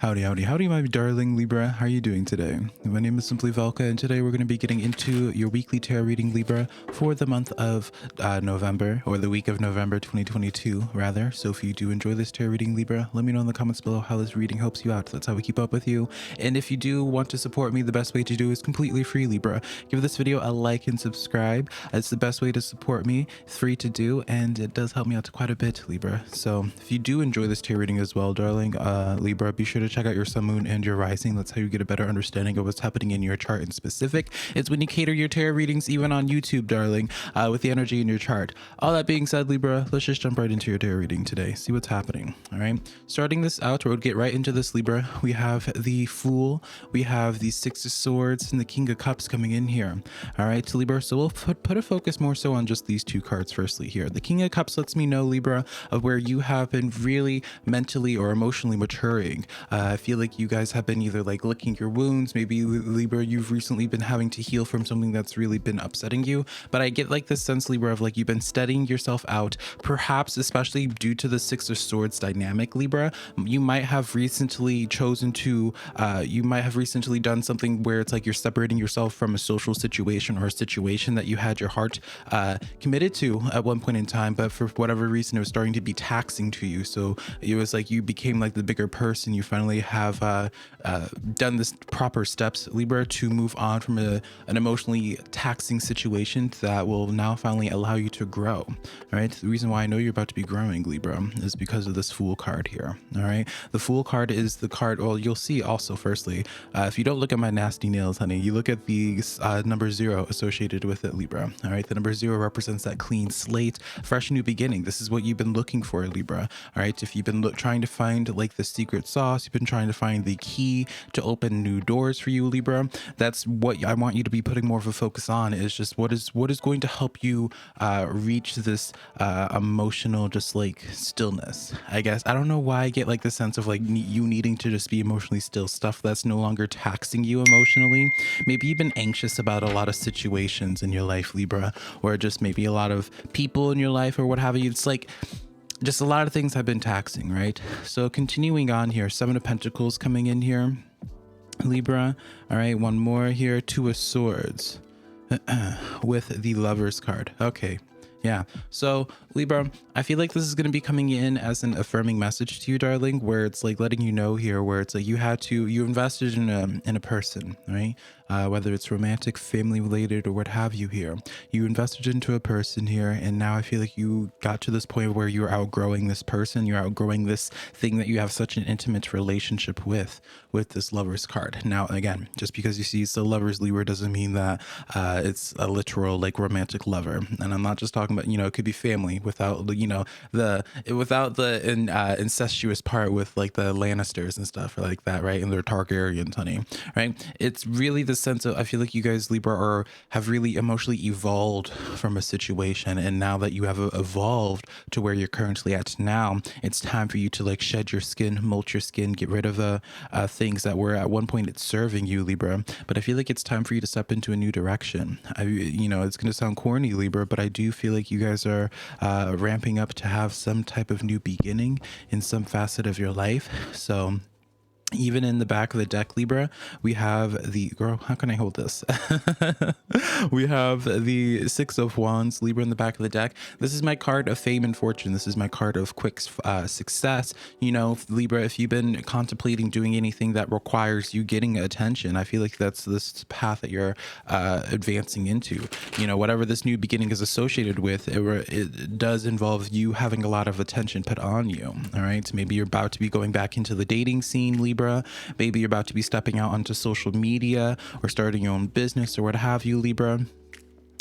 Howdy, howdy, howdy, my darling Libra. How are you doing today? My name is SimplyVelca, and today we're going to be getting into your weekly tarot reading, Libra, for the month of November, or the week of November 2022, rather. So if you do enjoy this tarot reading, Libra, let me know in the comments below how this reading helps you out. That's how we keep up with you. And if you do want to support me, the best way to do is completely free, Libra. Give this video a like and subscribe. It's the best way to support me. It's free to do, and it does help me out quite a bit, Libra. So if you do enjoy this tarot reading as well, darling Libra, be sure to check out your sun, moon, and your rising. That's how you get a better understanding of what's happening in your chart in specific. It's when you cater your tarot readings, even on YouTube, darling, with the energy in your chart. All that being said, Libra, let's just jump right into your tarot reading today. See what's happening. All right. Starting this out, we'll get right into this, Libra. We have the Fool, we have the Six of Swords, and the King of Cups coming in here. All right, so Libra, so we'll put a focus more so on just these two cards firstly here. The King of Cups lets me know, Libra, of where you have been really mentally or emotionally maturing. I feel like you guys have been either like licking your wounds. Maybe, Libra, you've recently been having to heal from something that's really been upsetting you. But I get like this sense, Libra, of like you've been studying yourself out, perhaps especially due to the Six of Swords dynamic, Libra. You might have recently chosen to, you might have recently done something where it's like you're separating yourself from a social situation or a situation that you had your heart committed to at one point in time, but for whatever reason it was starting to be taxing to you. So it was like you became like the bigger person. You finally have done this proper steps, Libra, to move on from an emotionally taxing situation that will now finally allow you to grow. All right, the reason why I know you're about to be growing, Libra, is because of this Fool card here. All right, the Fool card is the card, well, you'll see also firstly, if you don't look at my nasty nails, honey, you look at the number 0 associated with it, Libra. All right, the number 0 represents that clean slate, fresh new beginning. This is what you've been looking for, Libra. All right, if you've been trying to find like the secret sauce, you've been trying to find the key to open new doors for you, Libra, that's what I want you to be putting more of a focus on, is just what is going to help you reach this emotional just like stillness. I guess I don't know why I get like the sense of like you needing to just be emotionally still, stuff that's no longer taxing you emotionally. Maybe you've been anxious about a lot of situations in your life, Libra, or just maybe a lot of people in your life or what have you. It's like just a lot of things have been taxing, right? So continuing on here, 7 of Pentacles coming in here, Libra. All right, one more here, 2 of Swords with the Lovers card. Okay. Yeah. So Libra, I feel like this is going to be coming in as an affirming message to you, darling, where it's like letting you know here, where it's like you invested in a person, right? Whether it's romantic, family related, or what have you here. You invested into a person here, and now I feel like you got to this point where you're outgrowing this person, you're outgrowing this thing that you have such an intimate relationship with this Lovers card. Now, again, just because you see it's the Lovers, Libra, doesn't mean that it's a literal like romantic lover. And I'm not just talking about, it could be family without, the incestuous part with like the Lannisters and stuff like that, right? And they're Targaryens, honey, right? It's really the sense of, I feel like you guys, Libra, have really emotionally evolved from a situation, and now that you have evolved to where you're currently at now, it's time for you to like shed your skin, molt your skin, get rid of the things that were at one point it's serving you, Libra. But I feel like it's time for you to step into a new direction. It's going to sound corny, Libra, but I do feel like you guys are ramping up to have some type of new beginning in some facet of your life. So even in the back of the deck, Libra, we have the girl. How can I hold this? We have the 6 of Wands, Libra, in the back of the deck. This is my card of fame and fortune. This is my card of quick success. Libra, if you've been contemplating doing anything that requires you getting attention, I feel like that's this path that you're advancing into. Whatever this new beginning is associated with, it does involve you having a lot of attention put on you. All right, so maybe you're about to be going back into the dating scene, Libra. Maybe you're about to be stepping out onto social media or starting your own business or what have you, Libra.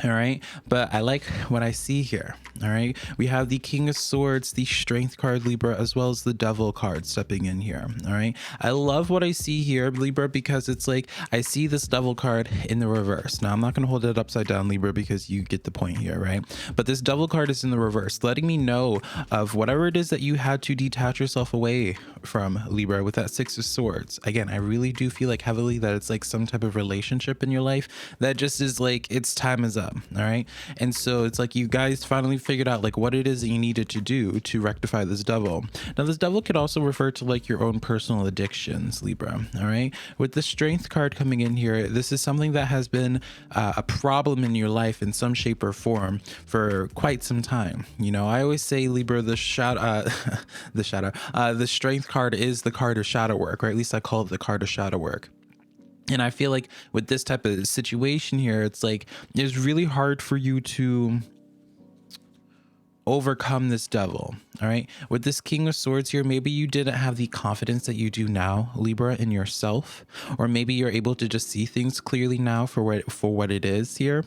All right, but I like what I see here. All right, we have the King of Swords, the Strength card, Libra, as well as the Devil card stepping in here. All right, I love what I see here, Libra, because it's like I see this Devil card in the reverse. Now I'm not going to hold it upside down, Libra, because you get the point here, right? But this Devil card is in the reverse, letting me know of whatever it is that you had to detach yourself away from, Libra, with that 6 of Swords. Again, I really do feel like heavily that it's like some type of relationship in your life that just is like its time is up. them. All right. And so it's like you guys finally figured out like what it is that you needed to do to rectify this devil. Now, this devil could also refer to like your own personal addictions, Libra. All right. With the strength card coming in here, this is something that has been a problem in your life in some shape or form for quite some time. You know, I always say, Libra, the the strength card is the card of shadow work, or at least I call it the card of shadow work. And I feel like with this type of situation here, it's like it's really hard for you to overcome this devil. All right. With this King of Swords here, maybe you didn't have the confidence that you do now, Libra, in yourself, or maybe you're able to just see things clearly now for what it is here.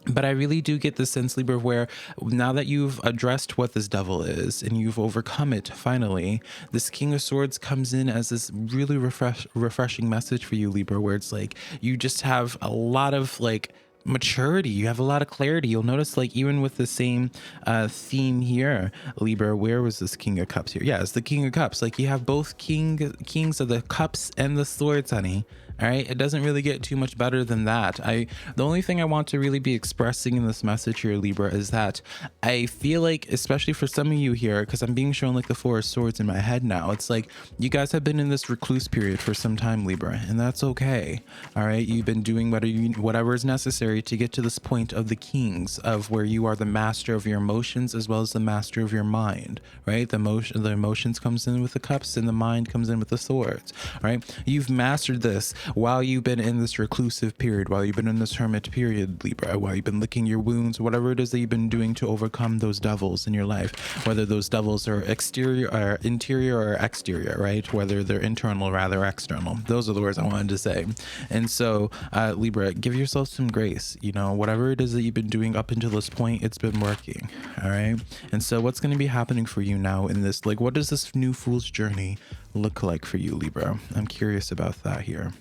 But I really do get the sense, Libra, where now that you've addressed what this devil is and you've overcome it, finally, this King of Swords comes in as this really refreshing message for you, Libra, where it's like you just have a lot of like maturity, you have a lot of clarity. You'll notice like even with the same theme here, Libra, where was this King of Cups here? Yeah, it's the King of Cups. Like you have both kings of the cups and the swords, honey. All right, it doesn't really get too much better than that. The only thing I want to really be expressing in this message here, Libra, is that I feel like, especially for some of you here, because I'm being shown like the Four of Swords in my head now, it's like you guys have been in this recluse period for some time, Libra, and that's okay. All right, you've been doing whatever is necessary to get to this point of the Kings, of where you are the master of your emotions as well as the master of your mind, right? The emotions comes in with the cups and the mind comes in with the swords, right? You've mastered this while you've been in this reclusive period, while you've been in this hermit period, Libra, while you've been licking your wounds, whatever it is that you've been doing to overcome those devils in your life, whether those devils are exterior or interior or exterior, right? Whether they're internal or rather external. Those are the words I wanted to say. And so, Libra, give yourself some grace. You know, whatever it is that you've been doing up until this point, it's been working. All right. And so what's going to be happening for you now in this, like, what does this new fool's journey look like for you, Libra? I'm curious about that here.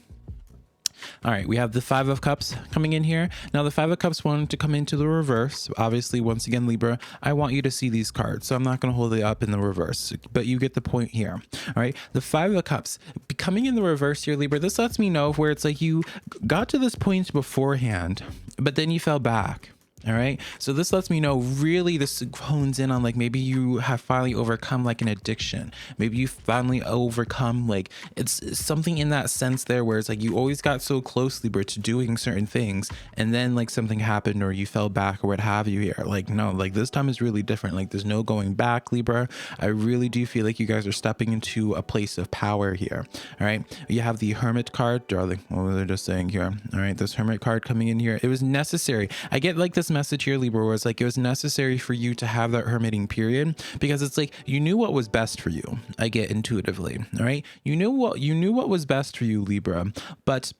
All right, we have the Five of Cups coming in here. Now, the Five of Cups wanted to come into the reverse. Obviously, once again, Libra, I want you to see these cards, so I'm not going to hold it up in the reverse, but you get the point here. All right, the Five of Cups coming in the reverse here, Libra, this lets me know where it's like you got to this point beforehand, but then you fell back. All right. So this lets me know really this hones in on like maybe you have finally overcome like an addiction. Maybe you finally overcome like it's something in that sense there where it's like you always got so close, Libra, to doing certain things and then like something happened or you fell back or what have you here. Like, no, like this time is really different. Like there's no going back, Libra. I really do feel like you guys are stepping into a place of power here. All right. You have the Hermit card, darling. What was I just saying here? All right. This Hermit card coming in here. It was necessary. I get like this message here, Libra, where it's like it was necessary for you to have that hermiting period because it's like you knew what was best for you. I get intuitively. All right. You knew what was best for you, Libra, but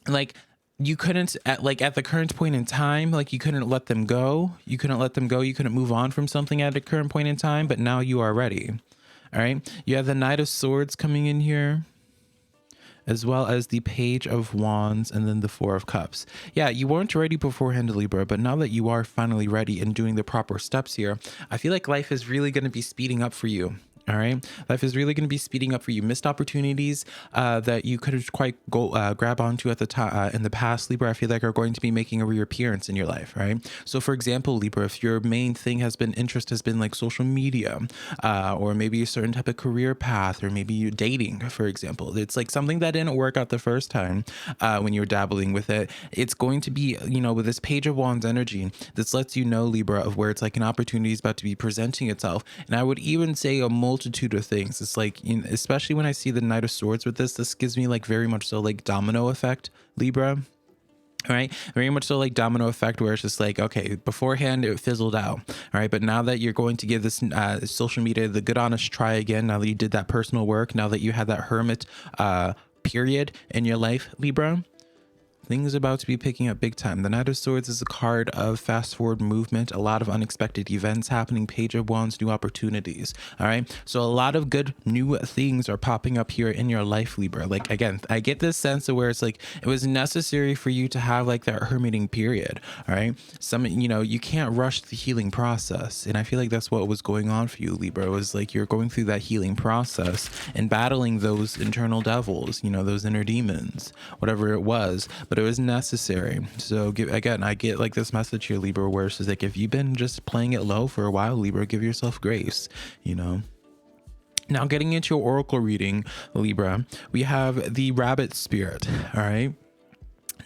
like you couldn't at the current point in time, like you couldn't let them go. You couldn't move on from something at a current point in time, but now you are ready. All right. You have the Knight of Swords coming in here, as well as the Page of Wands and then the Four of Cups. Yeah, you weren't ready beforehand, Libra, but now that you are finally ready and doing the proper steps here, I feel like life is really going to be speeding up for you. All right. Life is really going to be speeding up for you. Missed opportunities that you could have quite grab onto at the time in the past, Libra, I feel like are going to be making a reappearance in your life. Right. So, for example, Libra, if your main thing interest has been like social media or maybe a certain type of career path or maybe you're dating, for example, it's like something that didn't work out the first time when you were dabbling with it. It's going to be, you know, with this Page of Wands energy, this lets you know, Libra, of where it's like an opportunity is about to be presenting itself. And I would even say a multitude of things. It's like, you know, especially when I see the Knight of Swords with this gives me like very much so like domino effect, Libra. All right, very much so like domino effect, where it's just like, okay, beforehand it fizzled out. All right, but now that you're going to give this social media the good honest try again, now that you did that personal work, now that you had that hermit period in your life, Libra, things about to be picking up big time. The Knight of Swords is a card of fast forward movement, a lot of unexpected events happening, Page of Wands, new opportunities. All right. So a lot of good new things are popping up here in your life, Libra. Like, again, I get this sense of where it's like it was necessary for you to have like that hermiting period. All right. You know, you can't rush the healing process. And I feel like that's what was going on for you, Libra. It was like you're going through that healing process and battling those internal devils, you know, those inner demons, whatever it was. But it was necessary. So again, I get like this message here, Libra, where it's just like, if you've been just playing it low for a while, Libra, give yourself grace, you know. Now, getting into your oracle reading, Libra, we have the rabbit spirit. All right.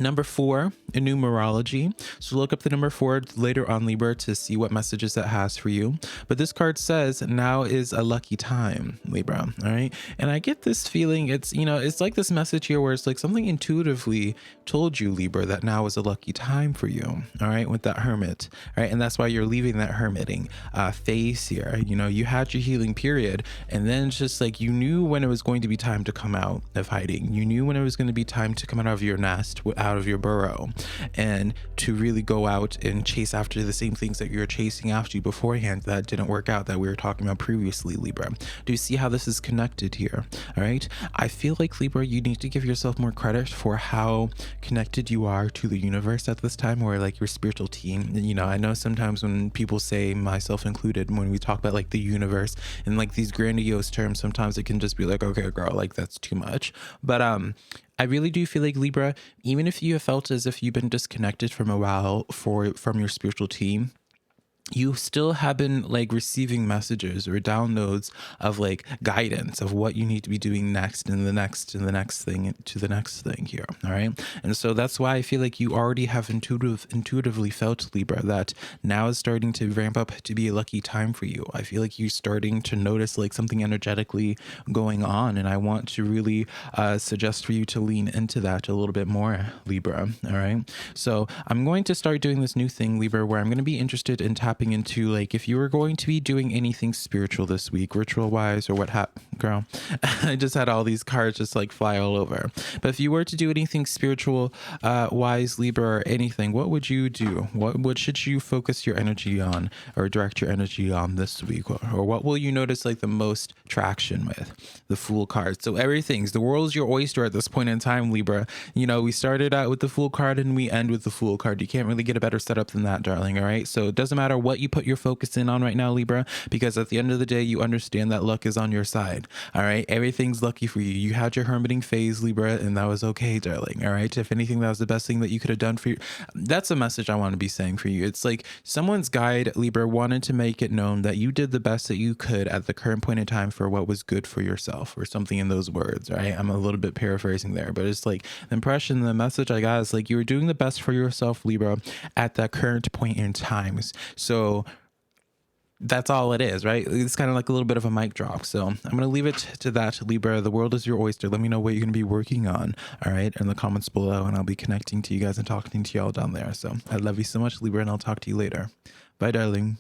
Number 4 in numerology. So look up the number 4 later on, Libra, to see what messages that has for you. But this card says now is a lucky time, Libra. All right. And I get this feeling, it's, you know, it's like this message here where it's like something intuitively told you, Libra, that now is a lucky time for you. All right. With that hermit. All right. And that's why you're leaving that hermiting phase here. You know, you had your healing period, and then it's just like you knew when it was going to be time to come out of hiding. You knew when it was going to be time to come out of your nest, out of your burrow, and to really go out and chase after the same things that you're chasing after beforehand that didn't work out, that we were talking about previously, Libra. Do you see how this is connected here? All right. I feel like, Libra, you need to give yourself more credit for how connected you are to the universe at this time, or like your spiritual team. You know, I know sometimes when people say, myself included, when we talk about like the universe and like these grandiose terms, sometimes it can just be like, okay, girl, like that's too much. But I really do feel like, Libra, even if you have felt as if you've been disconnected from a while from your spiritual team, you still have been like receiving messages or downloads of like guidance of what you need to be doing next and the next and the next thing to the next thing here. All right. And so that's why I feel like you already have intuitively felt, Libra, that now is starting to ramp up to be a lucky time for you. I feel like you're starting to notice like something energetically going on. And I want to really suggest for you to lean into that a little bit more, Libra. All right. So I'm going to start doing this new thing, Libra, where I'm going to be interested in tapping into like, if you were going to be doing anything spiritual this week, ritual wise, or girl, I just had all these cards just like fly all over. But if you were to do anything spiritual wise, Libra, or anything, what would you do? What should you focus your energy on or direct your energy on this week? Or what will you notice like the most traction with? The Fool card. So everything's, the world's your oyster at this point in time, Libra. You know, we started out with the Fool card and we end with the Fool card. You can't really get a better setup than that, darling. All right. So it doesn't matter what you put your focus in on right now, Libra, because at the end of the day, you understand that luck is on your side. All right. Everything's lucky for you. You had your hermiting phase, Libra, and that was okay, darling. All right. If anything, that was the best thing that you could have done for you. That's a message I want to be saying for you. It's like someone's guide, Libra, wanted to make it known that you did the best that you could at the current point in time for what was good for yourself, or something in those words. Right. I'm a little bit paraphrasing there, but it's like the impression, the message I got is like you were doing the best for yourself, Libra, at that current point in times. So that's all it is, right? It's kind of like a little bit of a mic drop. So I'm going to leave it to that, Libra. The world is your oyster. Let me know what you're going to be working on, all right, in the comments below, and I'll be connecting to you guys and talking to y'all down there. So I love you so much, Libra, and I'll talk to you later. Bye, darling.